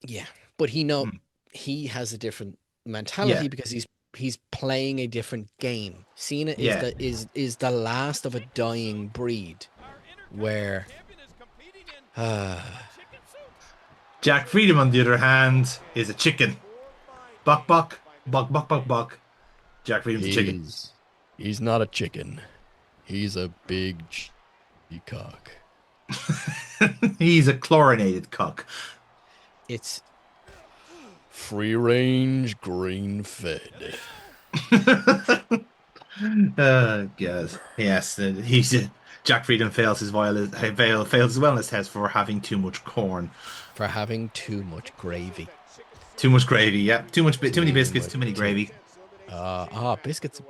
Yeah, but he has a different Yeah, mentality because he's playing a different game. Cena is yeah. the last of a dying breed where uh, Jack Freedom, on the other hand, is a chicken. Buck, buck, buck, buck, buck, buck. Jack Freedom's a chicken. he's he's not a chicken. He's a big cock. He's a chlorinated cock. It's free range, grain fed. Yes, yes. Jack Freedom fails his fails his wellness test for having too much corn, For having too much gravy. too much gravy. Yeah, too many Too biscuits, much too many too gravy.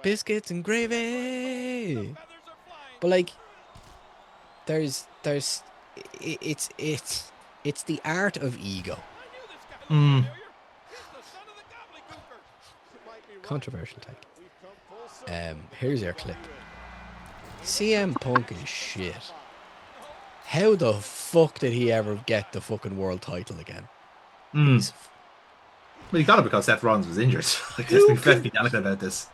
biscuits and gravy. But like there's it's the art of ego. Mm. Controversial take. Here's your clip. CM Punk is shit. How the fuck did he ever get the fucking world title again? Mm. He's Well, he got it because Seth Rollins was injured. Like, who let's can be honest about this.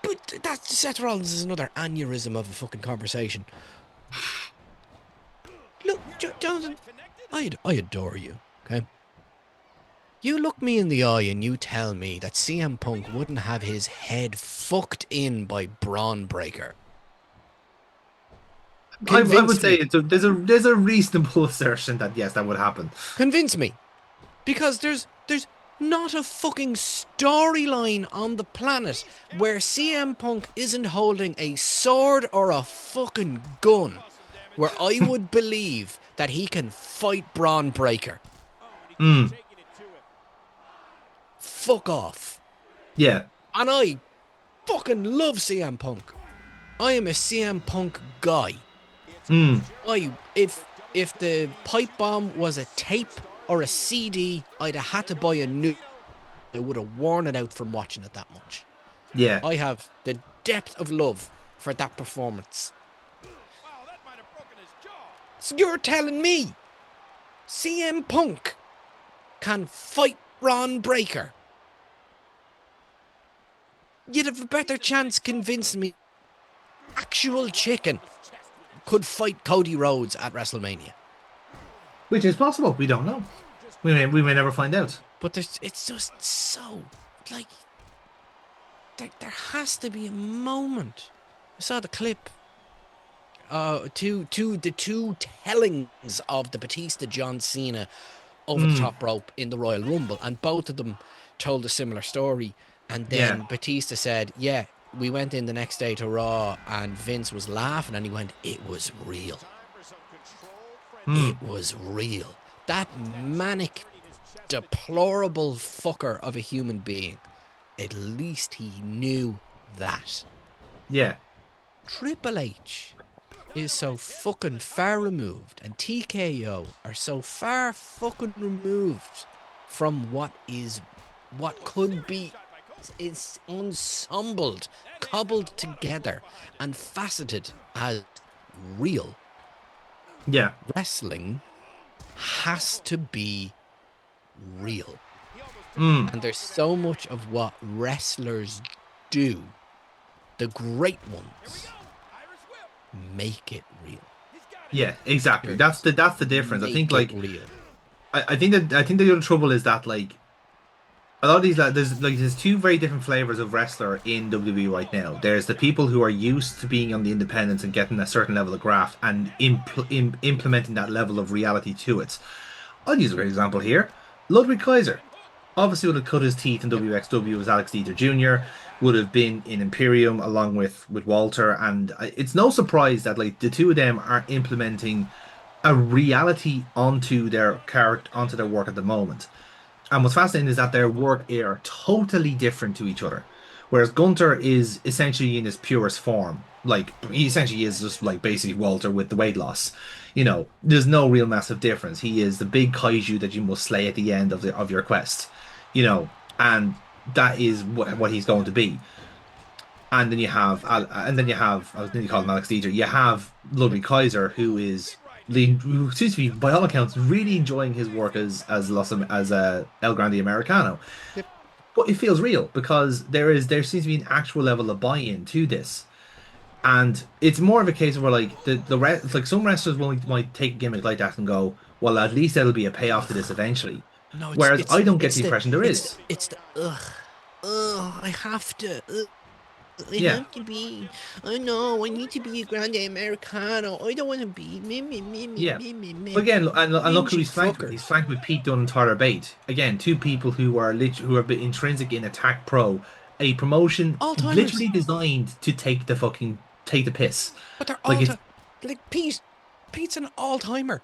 but that Seth Rollins is another aneurysm of a fucking conversation. Look, Jonathan, I adore you. Okay, you look me in the eye and you tell me that CM Punk wouldn't have his head fucked in by Braun Breaker. I would Convince say me. there's a reasonable assertion that yes, that would happen. Convince me. Because there's not a fucking storyline on the planet where CM Punk isn't holding a sword or a fucking gun where I would believe that he can fight Braun Breaker. Mm. Fuck off. Yeah. And I fucking love CM Punk. I am a CM Punk guy. Mm. If the pipe bomb was a tape or a CD, I'd have had to buy a new. I would have worn it out from watching it that much. Yeah. I have the depth of love for that performance. So you're telling me CM Punk can fight Ron Breaker? You'd have a better chance convincing me actual chicken could fight Cody Rhodes at WrestleMania. Which is possible. We don't know. We may never find out. But it's just so like there has to be a moment. I saw the clip. The two tellings of the Batista John Cena over the Mm. top rope in the Royal Rumble, and both of them told a similar story. And Yeah. then Batista said, "Yeah, we went in the next day to Raw, and Vince was laughing, and he went, it was real. Mm. It was real. That manic, deplorable fucker of a human being. At least he knew that." Yeah. Triple H is so fucking far removed, and TKO are so far fucking removed from what could be is ensembled, cobbled together, and faceted as real. Yeah. Wrestling has to be real. Mm. And there's so much of what wrestlers do, the great ones, make it real. Yeah. Exactly. They're That's the difference. I think make it like real. I think the other trouble is that like a lot of these like there's two very different flavors of wrestler in WWE right now. There's the people who are used to being on the independents and getting a certain level of graft and implementing that level of reality to it. I'll use a great example here. Ludwig Kaiser obviously would have cut his teeth in Yep. WXW as Alex Dieter Jr. Would have been in Imperium along with Walter, and it's no surprise that like the two of them are implementing a reality onto their work at the moment. And what's fascinating is that their work are totally different to each other. Whereas Gunter is essentially in his purest form. Like he essentially is just like basically Walter with the weight loss. There's no real massive difference. He is the big kaiju that you must slay at the end of your quest. And that is what he's going to be. And then you have I was nearly calling him Alex Dieter. You have Ludwig Kaiser, who is who seems to be, by all accounts, really enjoying his work as El Grande Americano. Yep. But it feels real because there seems to be an actual level of buy-in to this. And it's more of a case of where like the rest like some wrestlers might take a gimmick like that and go, well, at least there'll be a payoff to this eventually. No, Whereas I don't get the impression there is. it's the ugh, I have to. I Yeah. have to be. I know. I need to be a grande americano. I don't want to be Yeah. me. But again, and look who Dingy he's flanked with. He's fuckers. flanked with Pete Dunne and Tyler Bate. Again, two people who are a bit intrinsic in Attack Pro, a promotion All timers. literally designed to take the piss. But they're Like all it's time. Like Pete's an all timer.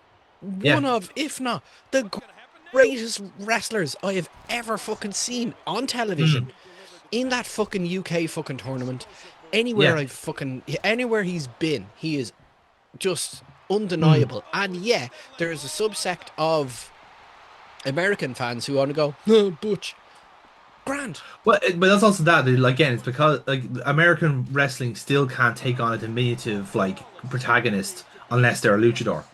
yeah. One of, if not, the greatest wrestlers I have ever fucking seen on television. Mm, In that fucking UK fucking tournament. yeah. Anywhere he's been, he is just Mm. undeniable. And yeah, there is a subsect of American fans who want to go, oh, Butch, grand. But that's also that again, it's because like American wrestling still can't take on a diminutive like protagonist unless they're a luchador,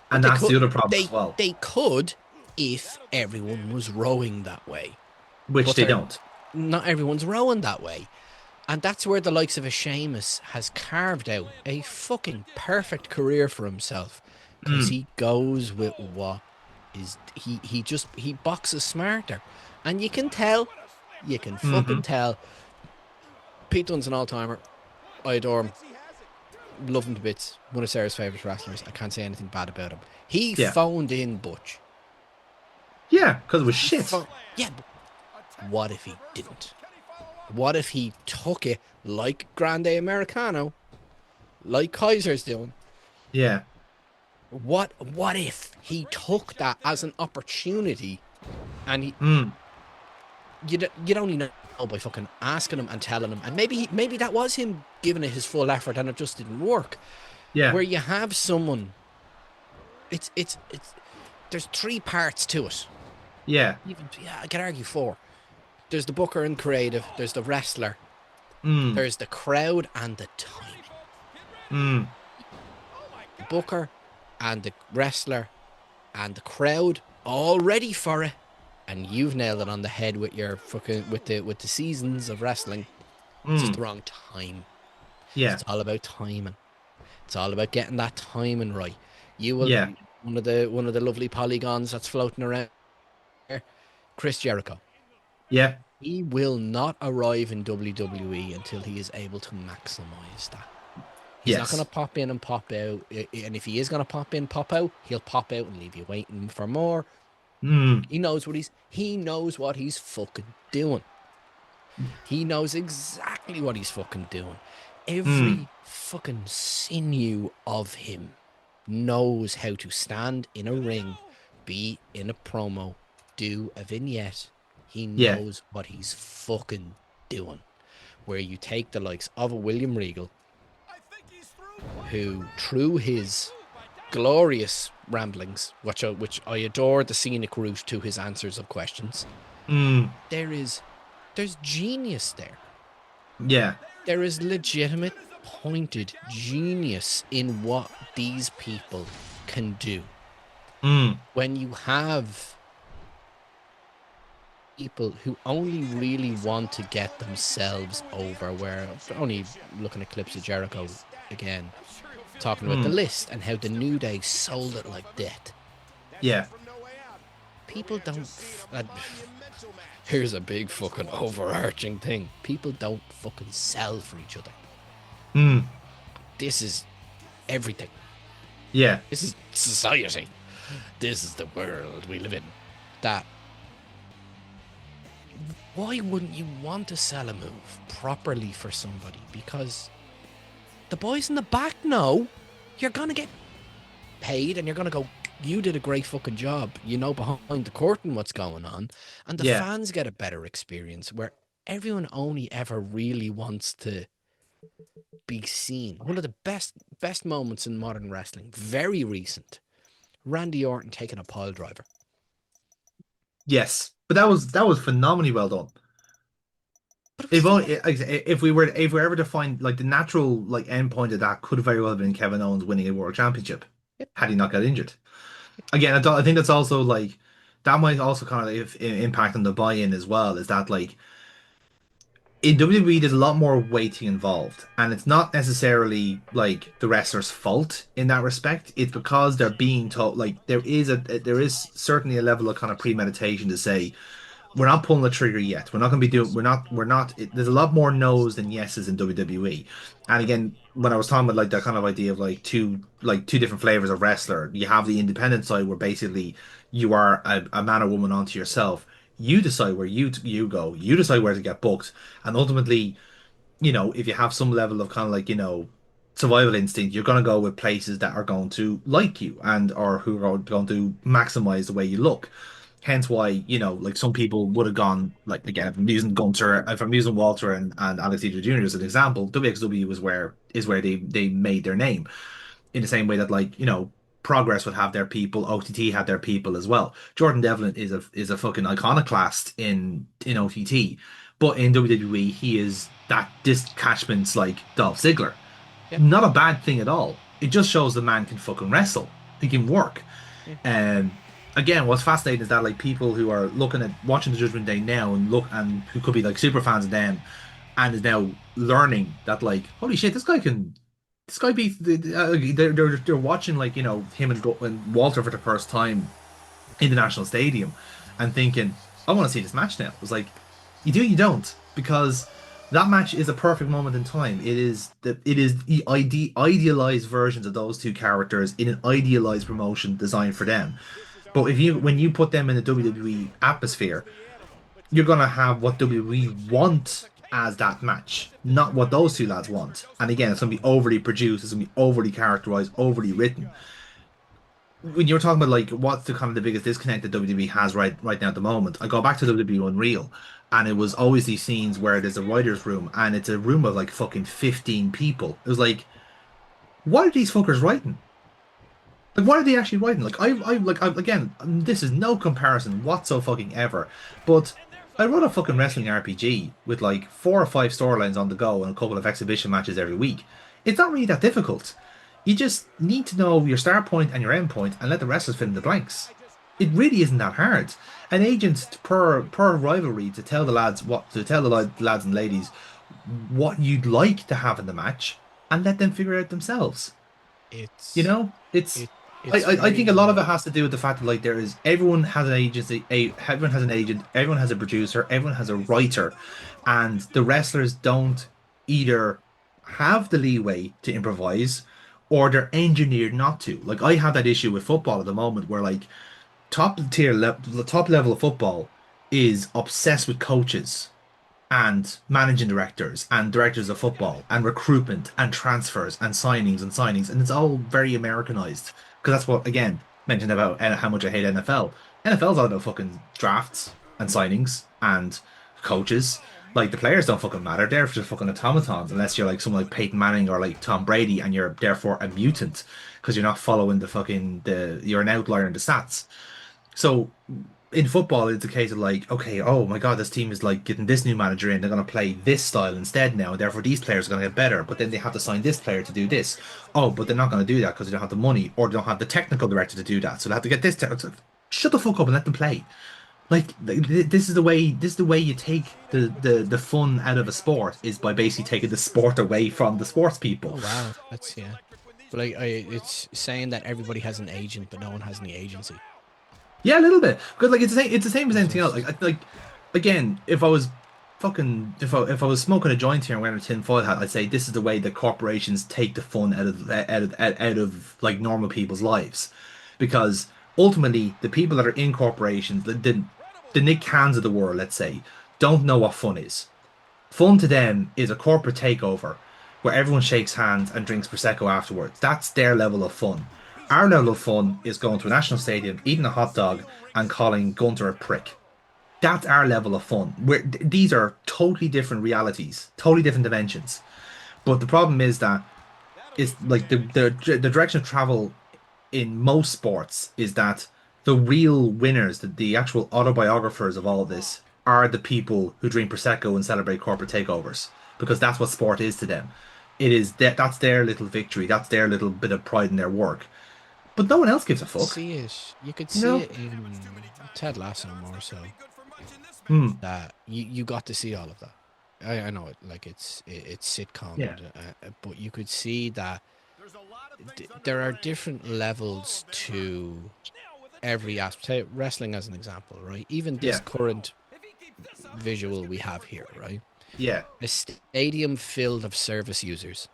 But and that's the other problem as well, they could if everyone was rowing that way. which But they they're don't. not everyone's rowing that way. And that's where the likes of a Sheamus has carved out a fucking perfect career for himself. Because Mm, he goes with what is he boxes smarter. And you can fucking hmm tell. Pete Dunne's an all timer. I adore him. Love him to bits. One of Sarah's favourite wrestlers. I can't say anything bad about him. He Yeah, phoned in Butch. yeah, because it was He shit. phoned Yeah, but what if he didn't? What if he took it like Grande Americano, like Kaiser's doing? Yeah. What if he took that as an opportunity and Mm, you'd only know by fucking asking him and telling him, and maybe that was him giving it his full effort and it just didn't work. yeah, Where you have someone, it's there's three parts to it. yeah. Even yeah, I could argue four. There's the booker and creative. There's the wrestler. Mm, There's the crowd and the timing. mm, The booker and the wrestler and the crowd all ready for it. And you've nailed it on the head with your fucking with the seasons of wrestling. It's just mm, the wrong time. yeah, It's all about timing. It's all about getting that timing right. You will yeah, one of the lovely polygons that's floating around here, Chris Jericho. yeah. He will not arrive in WWE until he is able to maximize that. He's not going Yes. to pop in and pop out. And if he is going to pop in, pop out, he'll pop out and leave you waiting for more. Mm, He knows what he's fucking doing. He knows exactly what he's fucking doing. mm, Every fucking sinew of him knows how to stand in a ring, be in a promo, do a vignette. He yeah, knows what he's fucking doing. Where you take the likes of a William Regal, who through his glorious ramblings, which I adore the scenic route to his answers of questions, mm, there's genius there. yeah, There is legitimate, pointed genius in what these people can do. mm, When you have people who only really want to get themselves over, where only looking at clips of Jericho again, talking about the mm, list and how the New Day sold it like that. yeah, People don't. Here's a big fucking overarching thing. People don't fucking sell for each other. mm, This is everything. yeah, This is society. This is the world we live in. That. Why wouldn't you want to sell a move properly for somebody? Because the boys in the back know you're gonna get paid and you're gonna go, you did a great fucking job. You know behind the curtain what's going on. And the yeah. fans get a better experience where everyone only ever really wants to be seen. One of the best moments in modern wrestling, very recent. Randy Orton taking a pile driver. Yes, but that was phenomenally well done. But it was If the only if we ever to find like the natural like end point of that could very well have been Kevin Owens winning a world championship. Yep. had he not got injured. Again, I think that's also like that might also kind of impact on the buy-in as well. Is that like in WWE, there's a lot more waiting involved, and it's not necessarily like the wrestler's fault in that respect. It's because they're being told like there is certainly a level of kind of premeditation to say we're not pulling the trigger yet. We're not going to be doing. We're not. There's a lot more no's than yeses in WWE. And again, when I was talking about like that kind of idea of like two different flavors of wrestler, you have the independent side where basically you are a man or woman onto yourself. You decide where you go. You decide where to get booked, and ultimately if you have some level of kind of like, survival instinct, you're going to go with places that are going to like you and or who are going to maximize the way you look. Hence why, like some people would have gone, like, again, if I'm using Gunter, if I'm using Walter and Alexander Jr. as an example, WXW is where they made their name in the same way that like Progress would have their people, OTT had their people as well. Jordan Devlin is a fucking iconoclast in OTT, but in WWE he is that this catchment's like Dolph Ziggler. Yep. Not a bad thing at all. It just shows the man can fucking wrestle. He can work. Mm. And again, what's fascinating is that like people who are looking at watching the Judgment Day now and who could be like super fans of them and is now learning that like holy shit, this guy be they're watching like him and Walter for the first time in the National Stadium and thinking I want to see this match now. It was like you do, you don't, because that match is a perfect moment in time. It is the idealized versions of those two characters in an idealized promotion designed for them. But if you when you put them in the WWE atmosphere, you're gonna have what WWE want as that match, not what those two lads want. And again, it's gonna be overly produced, it's gonna be overly characterized, overly written. When you're talking about like what's the kind of the biggest disconnect that WWE has right now at the moment, I go back to WWE Unreal, and it was always these scenes where there's a writer's room and it's a room of like fucking 15 people. It was like, what are these fuckers writing? Like, what are they actually writing? Again, this is no comparison whatso fucking ever, but I run a fucking wrestling RPG with like 4 or 5 storylines on the go and a couple of exhibition matches every week. It's not really that difficult. You just need to know your start point and your end point and let the wrestlers fill in the blanks. It really isn't that hard. An agent per rivalry to tell the lads what to tell the lads and ladies what you'd like to have in the match and let them figure it out themselves. You It's know, it's it I, it's I think a lot of very it has to do with the fact that like there is everyone has an agency, everyone has an agent, everyone has a producer, everyone has a writer, and the wrestlers don't either have the leeway to improvise or they're engineered not to. Like I have that issue with football at the moment where like the top level of football is obsessed with coaches and managing directors and directors of football and recruitment and transfers and signings and it's all very Americanized because that's what again mentioned about how much I hate NFL. NFL's all about fucking drafts and signings and coaches. Like the players don't fucking matter. They're just fucking automatons unless you're like someone like Peyton Manning or like Tom Brady and you're therefore a mutant because you're not following the you're an outlier in the stats. So in football, it's a case of like, okay, oh my God, this team is like getting this new manager in. They're going to play this style instead now, and therefore these players are going to get better. But then they have to sign this player to do this. Oh, but they're not going to do that because they don't have the money, or they don't have the technical director to do that. So they have to get this. It's like, shut the fuck up and let them play. This is the way you take the fun out of a sport is by basically taking the sport away from the sports people. oh wow, that's yeah. But like it's saying that everybody has an agent, but no one has any agency. Yeah, a little bit. Because like it's the same as It's anything else. just Like again, if I was fucking if I was smoking a joint here and wearing a tin foil hat, I'd say this is the way that corporations take the fun out of like normal people's lives. Because ultimately the people that are in corporations, the Nick Cans of the world, let's say, don't know what fun is. Fun to them is a corporate takeover where everyone shakes hands and drinks Prosecco afterwards. That's their level of fun. Our level of fun is going to a national stadium, eating a hot dog, and calling Gunter a prick. That's our level of fun. These are totally different realities, totally different dimensions. But the problem is that it's like the direction of travel in most sports is that the real winners, the actual autobiographers of all of this, are the people who drink prosecco and celebrate corporate takeovers because that's what sport is to them. It is that's their little victory. That's their little bit of pride in their work. but no one else gives a fuck. See it. You could You see know? it in Ted Lasso more so. Hmm. That you got to see all of that. I know it like it's sitcom, Yeah. and but you could see that there are different levels to every aspect. Take wrestling as an example, right? Even this Yeah. current visual we have here, right? Yeah. A stadium filled of service users.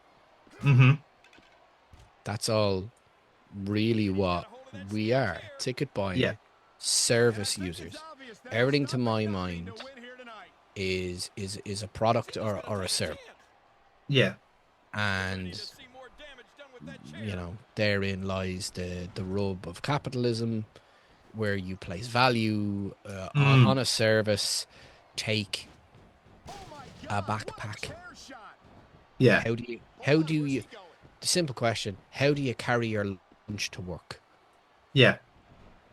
Mm-hmm. That's all really what we are. Ticket Yeah. buying service users. Everything to my mind is a product or a service. Yeah. And therein lies the rub of capitalism, where you place value on Mm. a service. Take a backpack. Yeah. How do you the simple question, how do you carry your lunch to work? Yeah.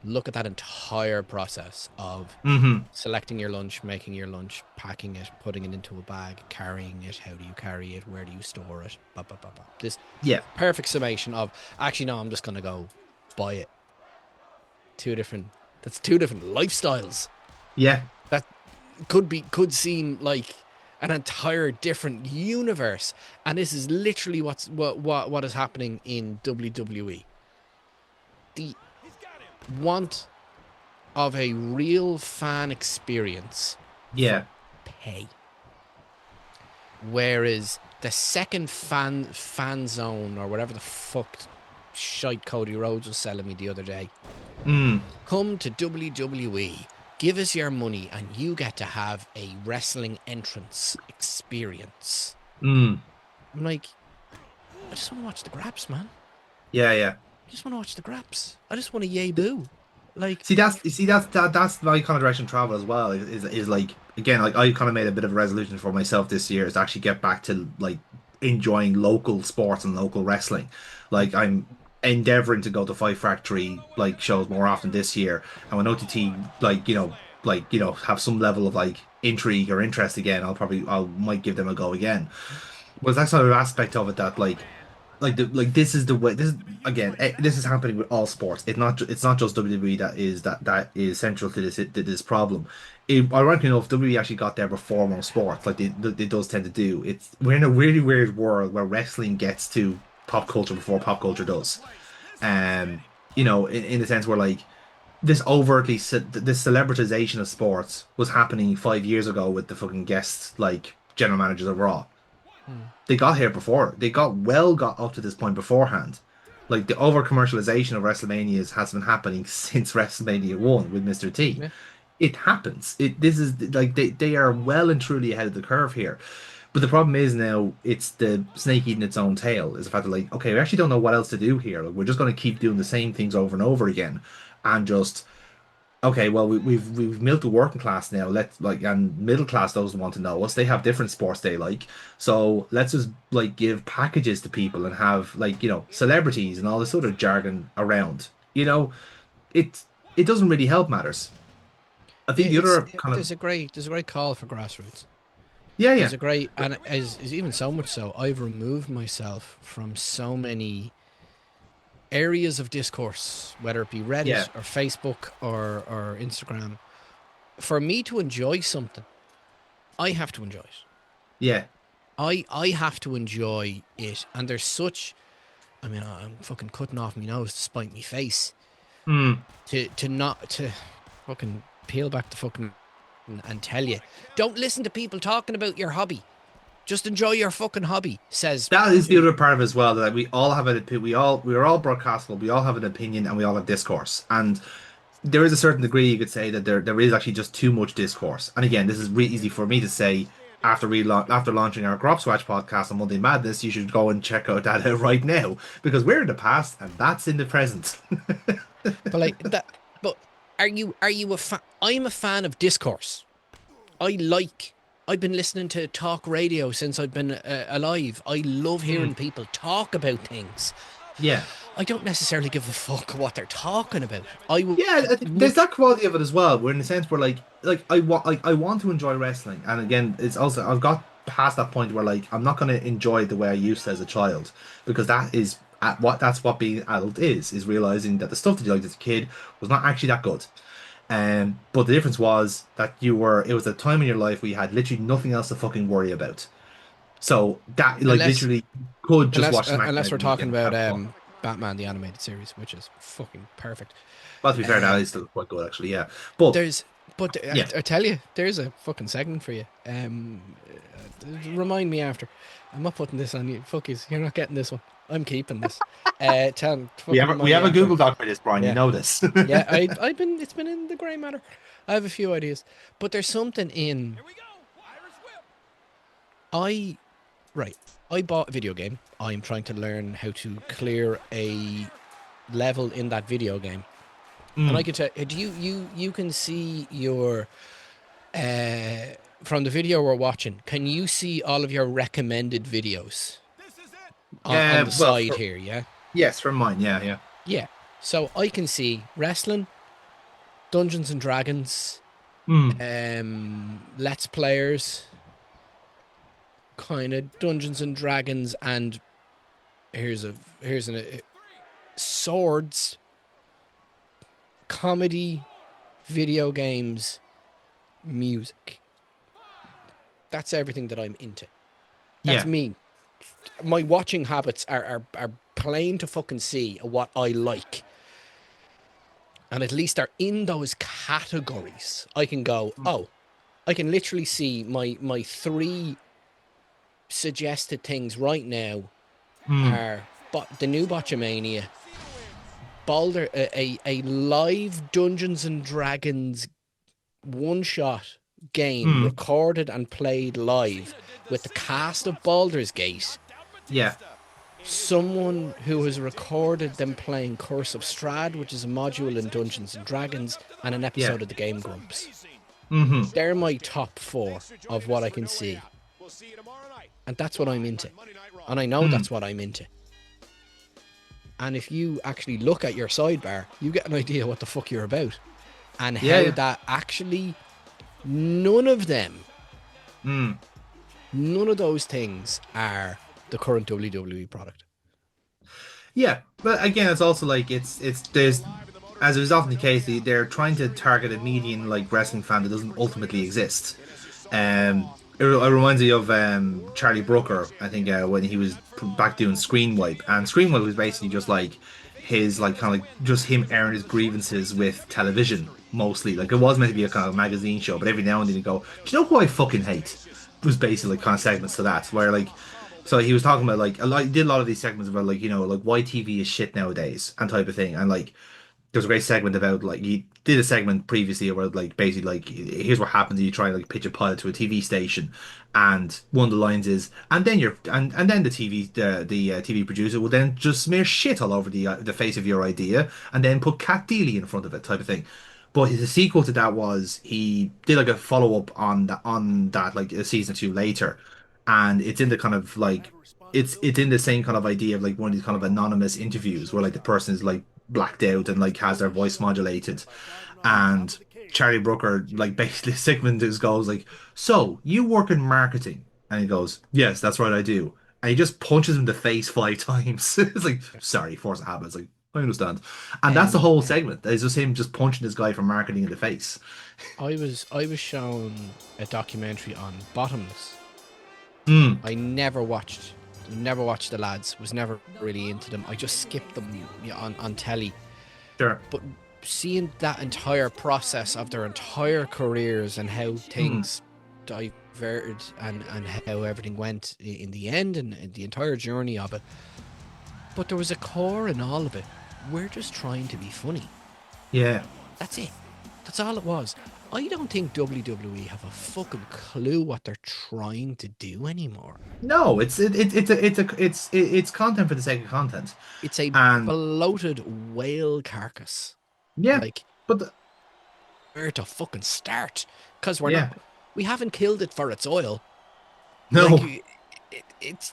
Look at that entire process of Mm-hmm. selecting your lunch, making your lunch, packing it, putting it into a bag, carrying it. How do you carry it? Where do you store it? Blah, blah, blah, blah. This Yeah. perfect summation of, actually, no, I'm just going to go buy it. Two different, that's two different lifestyles. Yeah. That could seem like an entire different universe. And this is literally what is happening in WWE. The want of a real fan experience for Yeah. pay. Whereas the second fan zone, or whatever the fuck shite Cody Rhodes was selling me the other day, Mm. come to WWE, give us your money, and you get to have a wrestling entrance experience. Mm. I'm like, I just want to watch the grabs, man. Yeah. Yeah. I just want to watch the grabs. I just want to yay boo. Like, That's my kind of direction of travel as well. Is like, again, like I kind of made a bit of a resolution for myself this year is to actually get back to like enjoying local sports and local wrestling. Like I'm endeavoring to go to Fight Factory like shows more often this year, and when OTT have some level of like intrigue or interest again, I might give them a go again. But that's another aspect of it that this is the way this is again this is happening with all sports. It's not just WWE that is central to this problem. Ironically enough, WWE actually got there before most sports, like they does tend to do. It's We're in a really weird world where wrestling gets to pop culture before pop culture does. In the sense where like this celebritization of sports was happening 5 years ago with the fucking guest like general managers of Raw. hmm, They got here before. They got up to this point beforehand. Like the over commercialization of WrestleManias has been happening since WrestleMania 1 with Mr. T. yeah. It happens. This is like they are well and truly ahead of the curve here. But the problem is now it's the snake eating its own tail. Is the fact that like, okay, we actually don't know what else to do here. Like, we're just going to keep doing the same things over and over again, and just okay, well, we've milked the working class now. Let's like, and middle class doesn't want to know us. They have different sports they like. So let's just like give packages to people and have like celebrities and all this sort of jargon around. It it doesn't really help matters. I Yeah, think the other kind of there's a great call for grassroots. yeah, There's yeah, a great, and is even so much so, I've removed myself from so many areas of discourse, whether it be yeah, Reddit or Facebook or Instagram. For me to enjoy something, I have to enjoy it. yeah, I have to enjoy it, and there's such. I mean, I'm fucking cutting off my nose to spite my face mm, to not to fucking peel back the fucking and tell you, don't listen to people talking about your hobby. Just enjoy your fucking hobby. Says, that is the other part of it as well, that we all have an opinion. We are all broadcastable. We all have an opinion and we all have discourse. And there is a certain degree you could say that there is actually just too much discourse. And again, this is really easy for me to say after launching our Grop Swatch podcast on Monday Madness. You should go and check out that out right now because we're in the past and that's in the present. but like that. But are you a fan? I'm a fan of discourse. I like. I've been listening to talk radio since I've been alive. I love Mm, hearing people talk about things. yeah. I don't necessarily give a fuck what they're talking about. I would Yeah, I think there's much. that quality of it as well. Where in the sense where I want to enjoy wrestling, and again, it's also I've got past that point where like I'm not going to enjoy it the way I used to as a child because that is at what that's what being adult is realizing that the stuff that you liked as a kid was not actually that good. But the difference was that it was a time in your life where you had literally nothing else to fucking worry about. So that like Unless literally could just unless watch SmackDown unless we're every talking weekend and about have fun. Batman the animated series, which is fucking perfect. Well, to be fair, that Uh, is still quite good actually, yeah. But there's but yeah, I tell you, there's a fucking segment for you. Remind me after. I'm not putting this on you. Fuckies, you're not getting this one. I'm keeping this. Fucking we remind me have a after. Google Doc for this, Brian. You Yeah. know this. Yeah, I've been it's been in the grey matter. I have a few ideas, but there's something in I right. I bought a video game. I'm trying to learn how to clear a level in that video game, and I Mm, can tell you can see your from the video we're watching. Can you see all of your recommended videos on the well, side here? Yeah, yes, from mine, yeah, yeah. yeah. So I can see wrestling, Dungeons and Dragons, Mm, Let's Players, kind of Dungeons and Dragons, and here's an swords, comedy, video games, music. That's everything that I'm into. That's yeah. me. My watching habits are plain to fucking see what I like. And at least they're in those categories. I can go, oh, I can literally see my three suggested things right now Mm, are but the new Botchamania, Baldur, a live Dungeons and Dragons one shot game mm, recorded and played live with the cast of Baldur's Gate. yeah. Someone who has recorded them playing Curse of Strahd, which is a module in Dungeons and Dragons, and an Yeah. episode of the Game Grumps. Mm-hmm. They're my top four of what I can see. And that's what I'm into. And I know Mm. that's what I'm into. And if you actually look at your sidebar, you get an idea what the fuck you're about. And Yeah, how yeah. that actually, none of them, Mm. none of those things are the current WWE product. Yeah. But again, it's also like it's there's as is often the case, they're trying to target a median like wrestling fan that doesn't ultimately exist. It reminds me of Charlie Brooker, I think, when he was back doing Screen Wipe, and Screen Wipe was basically just like his like kind of like just him airing his grievances with television mostly. Like it was meant to be a kind of magazine show, but every now and then he'd go, "Do you know who I fucking hate?" It was basically kind of segments to that, where like. So he was talking about like a lot. He did a lot of these segments about like like why TV is shit nowadays and type of thing, and like there's a great segment about like he did a segment previously about like basically like here's what happens if you try and like pitch a pilot to a TV station, and one of the lines is and then the TV producer will then just smear shit all over the face of your idea and then put Cat Deely in front of it type of thing. But the sequel to that was he did like a follow up on that like a season or two later, and it's in the kind of like it's in the same kind of idea of like one of these kind of anonymous interviews where like the person is like blacked out and like has their voice modulated, and Charlie Brooker like basically Sigmund just goes like, "So you work in marketing?" And he goes, "Yes, that's right, I do." And he just punches him in the face 5 times. It's like, sorry, force of habit. It's like, I understand. And that's the Um, whole segment. It's just him just punching this guy from marketing in the face. I was shown a documentary on Bottomless. Mm, Never watched the lads. Was never really into them. I just skipped them on telly. sure. But seeing that entire process of their entire careers and how Mm, things diverted and how everything went in the end and the entire journey of it. But there was a core in all of it. We're just trying to be funny. yeah. That's it. That's all it was. I don't think WWE have a fucking clue what they're trying to do anymore. No, it's content for the sake of content. It's a And bloated whale carcass. yeah, Like, but where to fucking start? Because yeah. we haven't killed it for its oil. Like, No. it's